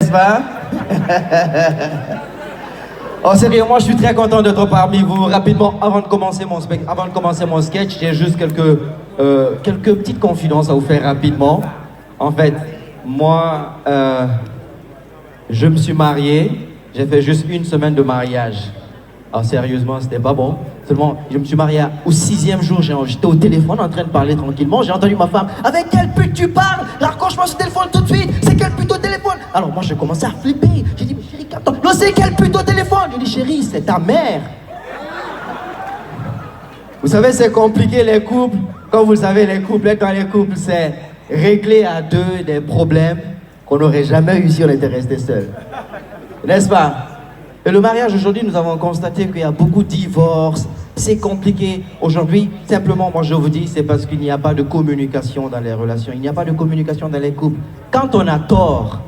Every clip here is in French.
n'est-ce pas? En sérieux, moi je suis très content d'être parmi vous. Rapidement, avant de commencer mon sketch, j'ai juste quelques petites confidences à vous faire rapidement. En fait, moi, je me suis marié, j'ai fait juste 1 semaine de mariage. Alors sérieusement, c'était pas bon. Seulement, je me suis marié au 6e jour, j'étais au téléphone en train de parler tranquillement. J'ai entendu ma femme, avec quelle pute tu parles? Raccroche-moi ce téléphone tout de suite, c'est quelle pute au téléphone? Alors moi j'ai commencé à flipper. J'ai dit, mais chérie, attends, non, c'est quelle pute au téléphone? J'ai dit, chérie, c'est ta mère. Vous savez, c'est compliqué les couples. Comme vous le savez, être dans les couples, c'est régler à deux des problèmes qu'on n'aurait jamais eu si on était resté seul. N'est-ce pas? Et le mariage, aujourd'hui, nous avons constaté qu'il y a beaucoup de divorces, c'est compliqué. Aujourd'hui, simplement, moi je vous dis, c'est parce qu'il n'y a pas de communication dans les relations, il n'y a pas de communication dans les couples. Quand on a tort,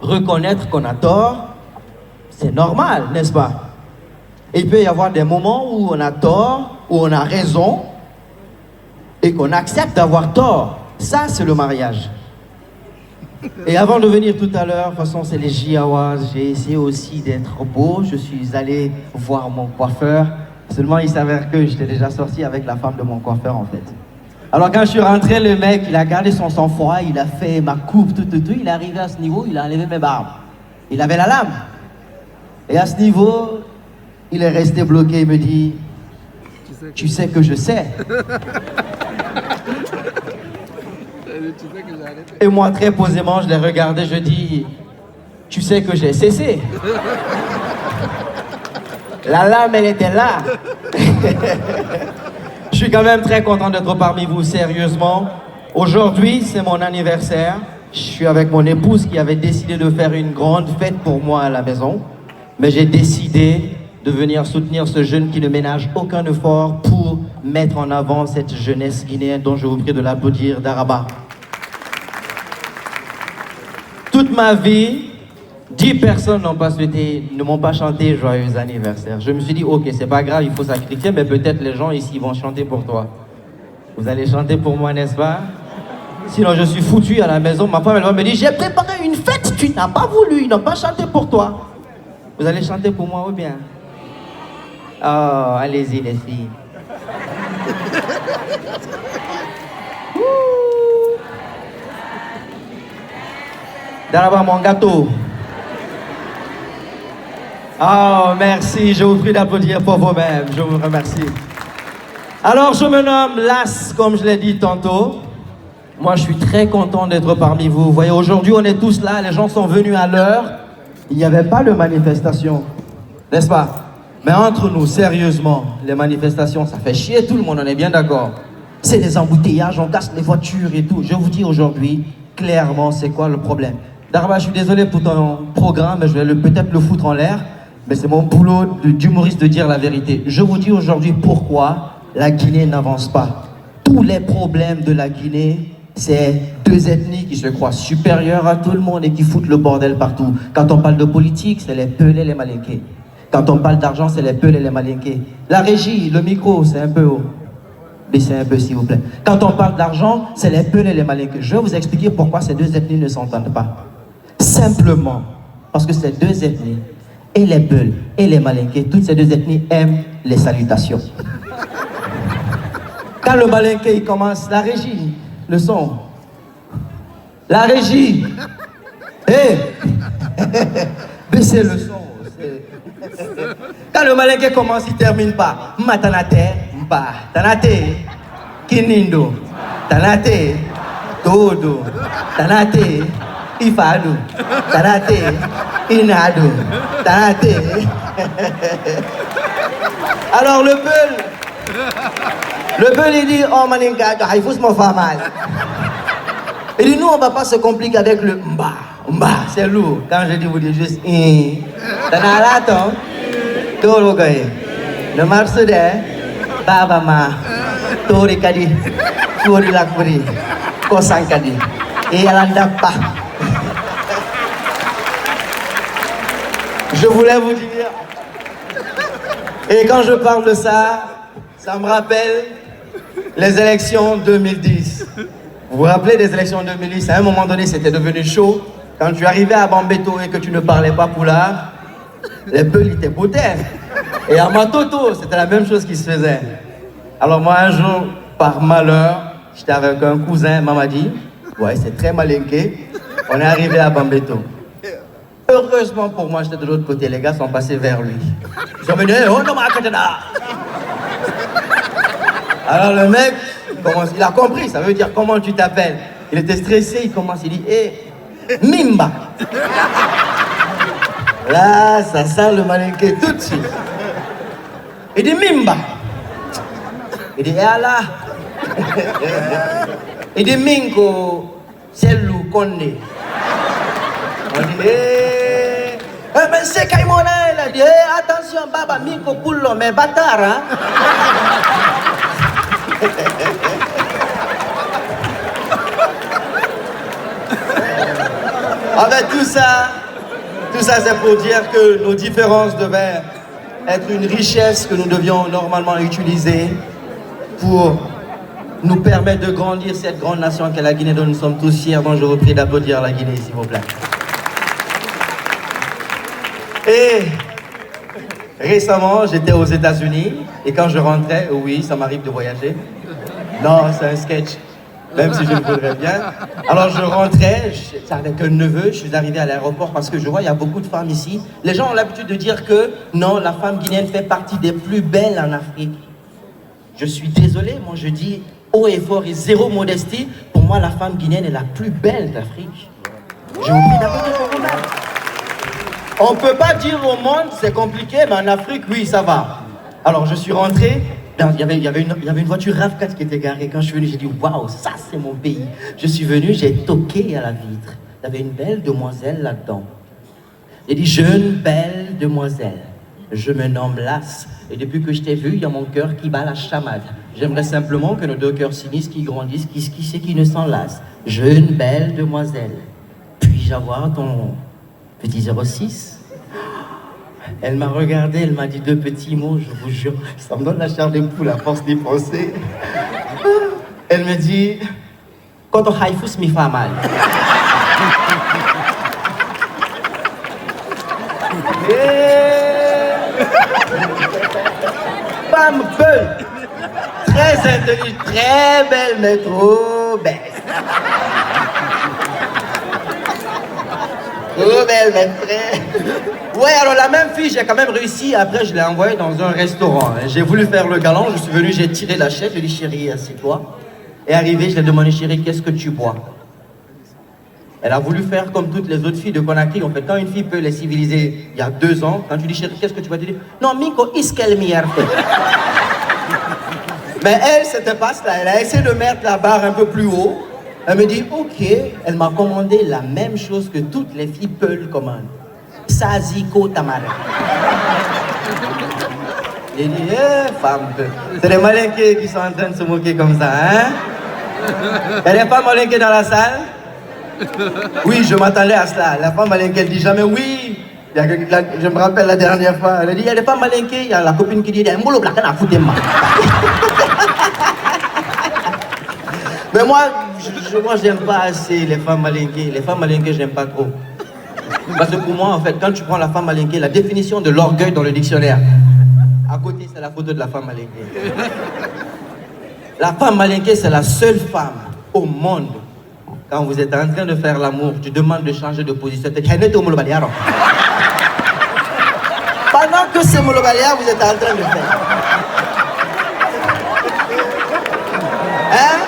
reconnaître qu'on a tort, c'est normal, n'est-ce pas? Et il peut y avoir des moments où on a tort, où on a raison, et qu'on accepte d'avoir tort. Ça, c'est le mariage. Et avant de venir tout à l'heure, de toute façon c'est les J-Awards, j'ai essayé aussi d'être beau, je suis allé voir mon coiffeur, seulement il s'avère que j'étais déjà sorti avec la femme de mon coiffeur en fait. Alors quand je suis rentré, le mec, il a gardé son sang-froid, il a fait ma coupe, tout, il est arrivé à ce niveau, il a enlevé mes barbes. Il avait la lame. Et à ce niveau, il est resté bloqué, il me dit, tu sais que je sais. Et moi, très posément, je l'ai regardé, je dis, tu sais que j'ai cessé. La lame, elle était là. Je suis quand même très content d'être parmi vous, sérieusement. Aujourd'hui, c'est mon anniversaire. Je suis avec mon épouse qui avait décidé de faire une grande fête pour moi à la maison. Mais j'ai décidé de venir soutenir ce jeune qui ne ménage aucun effort pour mettre en avant cette jeunesse guinéenne dont je vous prie de l'applaudir, Daraba. Toute ma vie, 10 personnes ne m'ont pas chanté joyeux anniversaire. Je me suis dit, ok, c'est pas grave, il faut sacrifier, mais peut-être les gens ici vont chanter pour toi. Vous allez chanter pour moi, n'est-ce pas? Sinon, je suis foutu à la maison. Ma femme, elle va me dire, j'ai préparé une fête, tu n'as pas voulu, ils n'ont pas chanté pour toi. Vous allez chanter pour moi ou bien? Oh, allez-y les filles. D'abord mon gâteau. Oh, merci, je vous prie d'applaudir pour vous-même, je vous remercie. Alors, je me nomme Las, comme je l'ai dit tantôt. Moi, je suis très content d'être parmi vous. Vous voyez, aujourd'hui, on est tous là, les gens sont venus à l'heure. Il n'y avait pas de manifestation, n'est-ce pas? Mais entre nous, sérieusement, les manifestations, ça fait chier tout le monde, on est bien d'accord. C'est des embouteillages, on casse les voitures et tout. Je vous dis aujourd'hui, clairement, c'est quoi le problème? Darba, je suis désolé pour ton programme, mais je vais peut-être le foutre en l'air. Mais c'est mon boulot d'humoriste de dire la vérité. Je vous dis aujourd'hui pourquoi la Guinée n'avance pas. Tous les problèmes de la Guinée, c'est deux ethnies qui se croient supérieures à tout le monde et qui foutent le bordel partout. Quand on parle de politique, c'est les Peuls et les Malinqués. Quand on parle d'argent, c'est les Peuls et les Malinqués. La régie, le micro, c'est un peu haut. Baissez un peu, s'il vous plaît. Quand on parle d'argent, c'est les Peuls et les Malinqués. Je vais vous expliquer pourquoi ces deux ethnies ne s'entendent pas. Simplement parce que ces deux ethnies, et les Peuls et les Malinqués, toutes ces deux ethnies aiment les salutations. Quand le Malinqué il commence, la régie, le son. La régie. Hé baissez le son. Quand le Malinqué commence, il termine par Matanate, Mba, Tanate, Kinindo, Tanate, Todo, Tanate, Ifado, Tanate, Inado, Tanate. Alors le Peul il dit, oh Maninka, il faut se m'en faire mal. Il dit, nous on va pas se compliquer avec le Mba. Mba, c'est lourd. Quand je dis, vous dites juste Tanalaton, Torogaye, le Marsoude, Babama, Tori Kadi, Tori Lakuri, Kosankadi, et Yalandapa. Je voulais vous dire, et quand je parle de ça, ça me rappelle les élections 2010. Vous vous rappelez des élections 2010? À un moment donné, c'était devenu chaud. Quand tu arrivais à Bambeto et que tu ne parlais pas Poulard, les Peuls étaient pour terre. Et à Matoto, c'était la même chose qui se faisait. Alors moi, un jour, par malheur, j'étais avec un cousin, Mamadi. Ouais, c'est très malinqué. On est arrivé à Bambeto. Heureusement pour moi, j'étais de l'autre côté. Les gars sont passés vers lui. Ils sont venus, oh non, alors le mec, il a compris, ça veut dire comment tu t'appelles. Il était stressé, il commence, il dit, Mimba. Là, ça sent le malinqué tout de suite. Il dit Mimba. Il dit Allah. Il dit Minko, Selou Konde. On dit mais c'est Kaimona, il a dit attention, Baba, Minko Poullo, mais bâtard, hein. Avec tout ça c'est pour dire que nos différences devaient être une richesse que nous devions normalement utiliser pour nous permettre de grandir cette grande nation qu'est la Guinée dont nous sommes tous fiers. Donc je vous prie d'applaudir la Guinée, s'il vous plaît. Et récemment, j'étais aux États-Unis et quand je rentrais, oui, ça m'arrive de voyager. Non, c'est un sketch. Même si je le voudrais bien. Alors je rentrais, avec un neveu, je suis arrivé à l'aéroport parce que je vois, il y a beaucoup de femmes ici. Les gens ont l'habitude de dire que non, la femme guinéenne fait partie des plus belles en Afrique. Je suis désolé, moi je dis haut et fort et zéro modestie. Pour moi, la femme guinéenne est la plus belle d'Afrique. Je vous prie d'applaudir pour vous-même. On ne peut pas dire au monde, c'est compliqué, mais en Afrique, oui, ça va. Alors je suis rentré. Il y avait une voiture RAV4 qui était garée. Quand je suis venu, j'ai dit waouh, ça c'est mon pays. Je suis venu, j'ai toqué à la vitre. Il y avait une belle demoiselle là-dedans. J'ai dit jeune, belle demoiselle. Je me nomme Las. Et depuis que je t'ai vu, il y a mon cœur qui bat la chamade. J'aimerais simplement que nos deux cœurs s'unissent, qui grandissent, qui c'est qui ne s'enlace. Jeune, belle demoiselle. Puis-je avoir ton petit 06? Elle m'a regardé, elle m'a dit deux petits mots, je vous jure, ça me donne la chair des poules à force d'y penser. Elle me dit, quand on haïfous m'y fait mal. Femme Peul, très intelligente, très belle, mais trop belle. Trop belle, mais très... Ouais, alors la même fille, j'ai quand même réussi. Après, je l'ai envoyée dans un restaurant. J'ai voulu faire le galant, je suis venu, j'ai tiré la chaise, j'ai dit chérie, assieds-toi. Et arrivé, je lui ai demandé chérie, qu'est-ce que tu bois? Elle a voulu faire comme toutes les autres filles de Conakry. En fait, quand une fille peut les civiliser il y a 2 ans, quand tu dis chérie, qu'est-ce que tu vas dire? Non, Miko, iskel mierte. Mais elle, c'était pas ça. Elle a essayé de mettre la barre un peu plus haut. Elle me dit, ok, elle m'a commandé la même chose que toutes les filles Peul commandent. Saziko Tamara. J'ai dit, femme Peul. C'est les malinqués qui sont en train de se moquer comme ça, hein? Il y a des femmes malinquées dans la salle? Oui, je m'attendais à cela. La femme malinquée, elle dit jamais oui. Je me rappelle la dernière fois, elle a dit, il y a des femmes malinquées, il y a la copine qui dit, mais moi, j'aime pas assez les femmes malinquées. Les femmes malinquées, j'aime pas trop. Parce que pour moi, en fait, quand tu prends la femme malinquée, la définition de l'orgueil dans le dictionnaire, à côté, c'est la photo de la femme malinquée. La femme malinquée, c'est la seule femme au monde. Quand vous êtes en train de faire l'amour, tu demandes de changer de position. Pendant que c'est Molobalia, vous êtes en train de faire. Hein?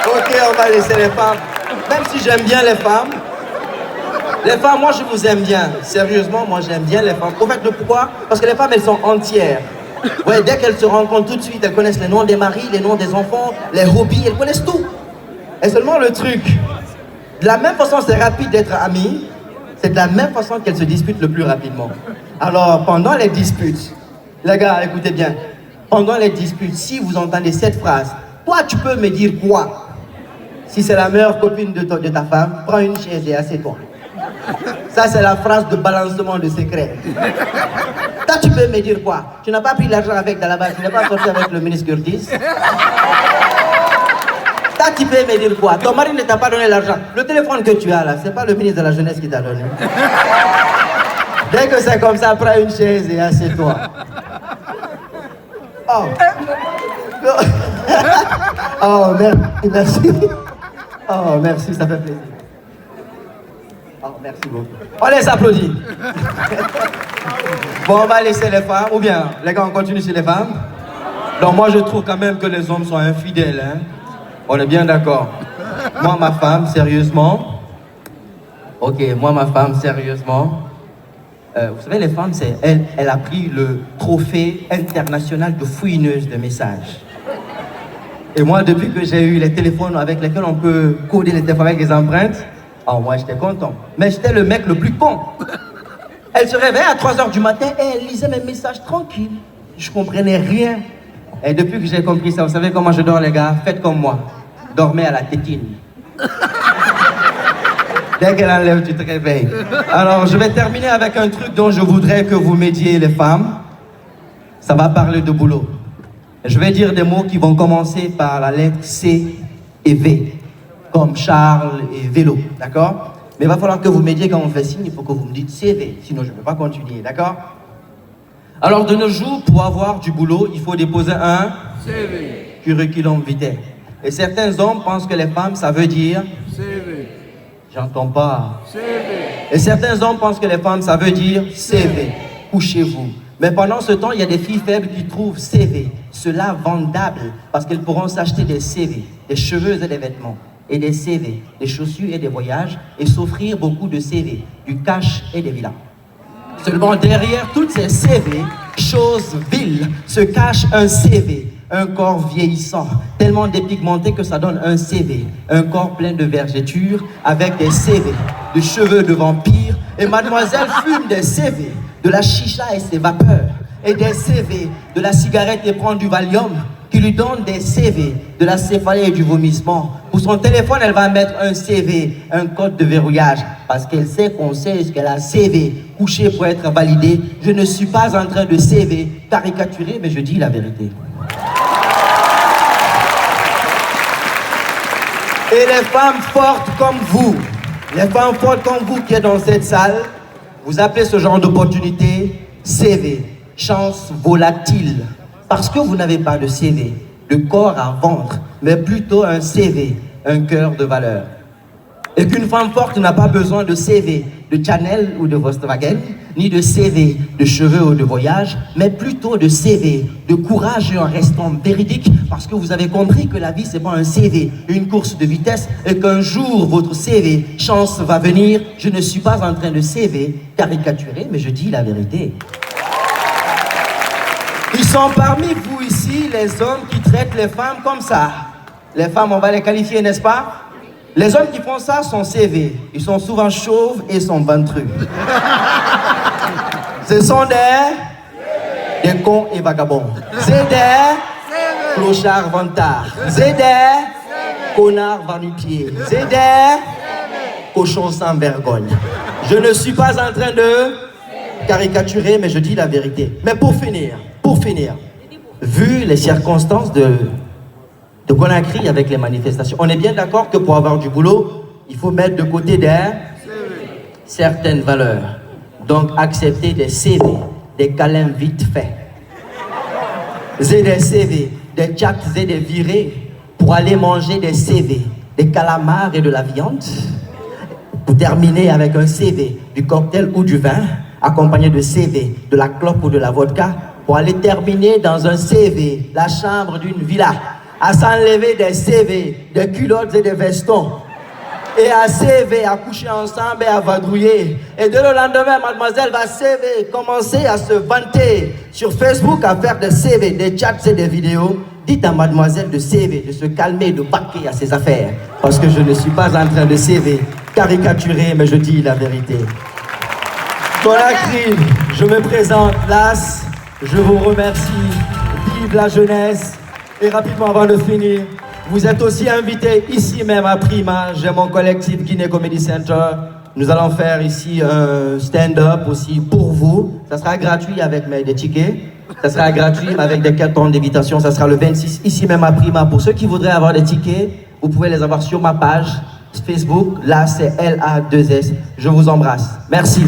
Ok, on va laisser les femmes. Même si j'aime bien les femmes, moi je vous aime bien. Sérieusement, moi j'aime bien les femmes. Au fait, pourquoi? Parce que les femmes, elles sont entières. Ouais, dès qu'elles se rencontrent tout de suite, elles connaissent les noms des maris, les noms des enfants, les hobbies, elles connaissent tout. Et seulement le truc, de la même façon c'est rapide d'être amis, c'est de la même façon qu'elles se disputent le plus rapidement. Alors, pendant les disputes, les gars, écoutez bien, pendant les disputes, si vous entendez cette phrase, toi tu peux me dire quoi? Si c'est la meilleure copine de ta femme, prends une chaise et assieds-toi. Ça, c'est la phrase de balancement de secret. Toi, tu peux me dire quoi? Tu n'as pas pris l'argent avec dans la base, tu n'as pas sorti avec le ministre Curtis. Toi, tu peux me dire quoi? Ton mari ne t'a pas donné l'argent. Le téléphone que tu as là, c'est pas le ministre de la Jeunesse qui t'a donné. Dès que c'est comme ça, prends une chaise et assieds-toi. Oh. Oh, merci. Oh, merci, ça fait plaisir. Oh, merci beaucoup. On les applaudit. Bon, on va laisser les femmes, ou bien, les gars, on continue sur les femmes. Donc moi, je trouve quand même que les hommes sont infidèles, hein. On est bien d'accord. Moi, ma femme, sérieusement. Ok, moi, ma femme, sérieusement. Vous savez, les femmes, elle a pris le trophée international de fouineuse de messages. Et moi, depuis que j'ai eu les téléphones avec lesquels on peut coder les téléphones avec les empreintes, oh, moi, j'étais content. Mais j'étais le mec le plus con. Elle se réveillait à 3h du matin et elle lisait mes messages tranquilles. Je comprenais rien. Et depuis que j'ai compris ça, vous savez comment je dors, les gars? Faites comme moi. Dormez à la tétine. Dès qu'elle enlève, tu te réveilles. Alors, je vais terminer avec un truc dont je voudrais que vous m'aidiez, les femmes. Ça va parler de boulot. Je vais dire des mots qui vont commencer par la lettre C et V, comme Charles et vélo, d'accord? Mais il va falloir que vous m'aidiez quand on fait signe, il faut que vous me dites CV, sinon je ne peux pas continuer, d'accord? Alors, de nos jours, pour avoir du boulot, il faut déposer un CV, curriculum vitae. Et certains hommes pensent que les femmes, ça veut dire CV. J'entends pas. CV. Et certains hommes pensent que les femmes, ça veut dire CV. Couchez-vous. Mais pendant ce temps, il y a des filles faibles qui trouvent CV. Cela vendable parce qu'elles pourront s'acheter des CV, des cheveux et des vêtements, et des CV, des chaussures et des voyages, et s'offrir beaucoup de CV, du cash et des villas. Seulement derrière toutes ces CV, choses viles, se cache un CV. Un corps vieillissant, tellement dépigmenté que ça donne un CV. Un corps plein de vergetures avec des CV, de cheveux de vampire. Et mademoiselle fume des CV, de la chicha et ses vapeurs. Et des CV, de la cigarette et prend du Valium, qui lui donne des CV, de la céphalée et du vomissement. Pour son téléphone, elle va mettre un CV, un code de verrouillage, parce qu'elle sait qu'on sait ce qu'elle a CV, couché pour être validé. Je ne suis pas en train de CV, caricaturer, mais je dis la vérité. Et les femmes fortes comme vous, les femmes fortes comme vous qui êtes dans cette salle, vous appelez ce genre d'opportunité CV, chance volatile. Parce que vous n'avez pas de CV, de corps à vendre, mais plutôt un CV, un cœur de valeur. Et qu'une femme forte n'a pas besoin de CV, de Chanel ou de Volkswagen, ni de CV, de cheveux ou de voyage, mais plutôt de CV, de courage et en restant véridique, parce que vous avez compris que la vie, c'est pas un CV, une course de vitesse, et qu'un jour, votre CV, chance va venir. Je ne suis pas en train de CV, caricaturer, mais je dis la vérité. Ils sont parmi vous ici, les hommes qui traitent les femmes comme ça. Les femmes, on va les qualifier, n'est-ce pas? Les hommes qui font ça sont CV. Ils sont souvent chauves et sont ventrus. Ce sont des cons et vagabonds. C'est des clochards vantards. C'est des connards va-nu-pieds. C'est des cochons sans vergogne. Je ne suis pas en train de caricaturer, mais je dis la vérité. Mais pour finir, vu les circonstances de Conakry avec les manifestations, on est bien d'accord que pour avoir du boulot, il faut mettre de côté certaines valeurs. Donc accepter des CV, des câlins vite faits. C'est des CV, des chats et des virées pour aller manger des CV, des calamars et de la viande. Pour terminer avec un CV, du cocktail ou du vin, accompagné de CV, de la clope ou de la vodka, pour aller terminer dans un CV, la chambre d'une villa, à s'enlever des CV, des culottes et des vestons, et à CV, à coucher ensemble et à vadrouiller. Et dès le lendemain, mademoiselle va CV, commencer à se vanter sur Facebook, à faire des CV, des chats et des vidéos. Dites à mademoiselle de CV, de se calmer, de baquer à ses affaires, parce que je ne suis pas en train de CV, caricaturer, mais je dis la vérité. Conakry, je me présente, Las, je vous remercie, vive la jeunesse. Et rapidement avant de finir, vous êtes aussi invités ici même à Prima, j'ai mon collectif Guinée Comedy Center. Nous allons faire ici un stand-up aussi pour vous. Ça sera gratuit avec des tickets. Ça sera gratuit avec des cartons d'invitation. Ça sera le 26 ici même à Prima. Pour ceux qui voudraient avoir des tickets, vous pouvez les avoir sur ma page Facebook. Là, c'est LA2S. Je vous embrasse. Merci.